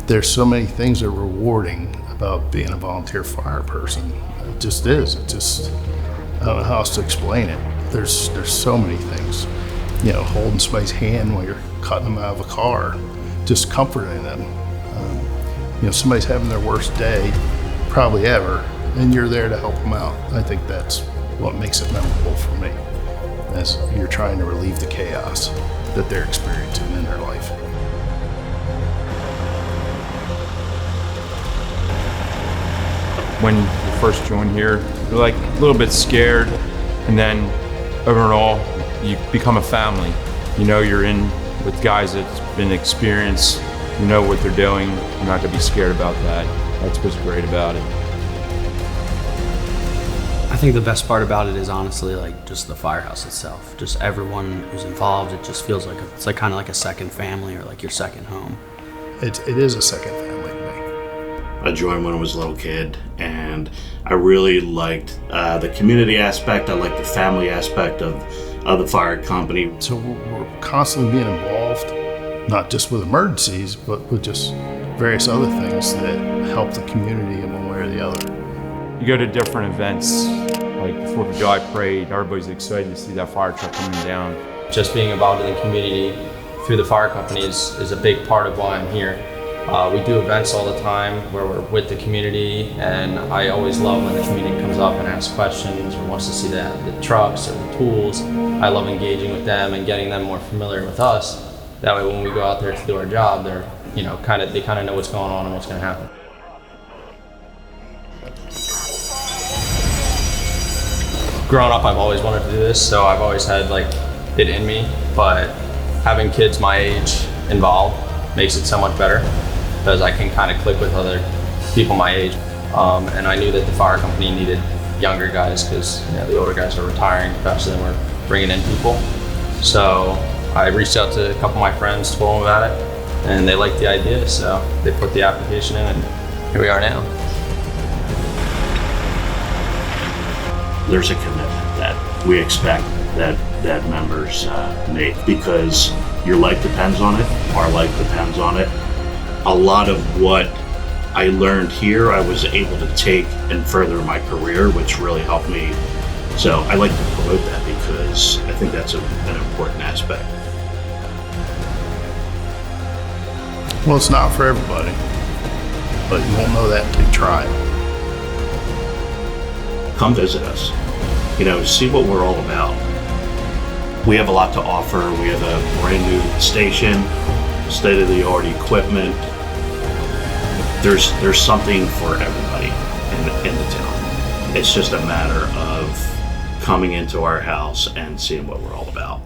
There's so many things that are rewarding about being a volunteer fire person. It just is. I don't know how else to explain it. There's so many things. You know, holding somebody's hand while you're cutting them out of a car, just comforting them. You know, somebody's having their worst day, probably ever, and you're there to help them out. I think that's what makes it memorable for me, as you're trying to relieve the chaos that they're experiencing in their life. When you first join here, you're like a little bit scared, and then overall, you become a family. You know you're in with guys that's been experienced, you know what they're doing, you're not gonna be scared about that. That's what's great about it. I think the best part about it is honestly like just the firehouse itself. Just everyone who's involved, it just feels like it's like kind of like a second family or like your second home. It is a second family to me. I joined when I was a little kid, and I really liked the community aspect. I liked the family aspect of the fire company. So we're constantly being involved, not just with emergencies, but with just various other things that help the community in one way or the other. You go to different events, like 4th of July parade, everybody's excited to see that fire truck coming down. Just being involved in the community through the fire company is a big part of why I'm here. We do events all the time where we're with the community, and I always love when the community comes up and asks questions or wants to see the trucks or the tools. I love engaging with them and getting them more familiar with us. That way when we go out there to do our job, they're, you know, they kind of know what's going on and what's going to happen. Growing up, I've always wanted to do this, so I've always had like it in me, but having kids my age involved makes it so much better, because I can kind of click with other people my age. And I knew that the fire company needed younger guys, because you know, the older guys are retiring faster than we're bringing in people. So I reached out to a couple of my friends, told them about it, and they liked the idea, so they put the application in, and here we are now. There's a commitment that we expect that members make, because your life depends on it, our life depends on it. A lot of what I learned here, I was able to take and further my career, which really helped me. So I like to promote that, because I think that's an important aspect. Well, it's not for everybody, but you won't know that until you try. Come visit us. You know, see what we're all about. We have a lot to offer. We have a brand new station, state-of-the-art equipment. There's something for everybody in the town. It's just a matter of coming into our house and seeing what we're all about.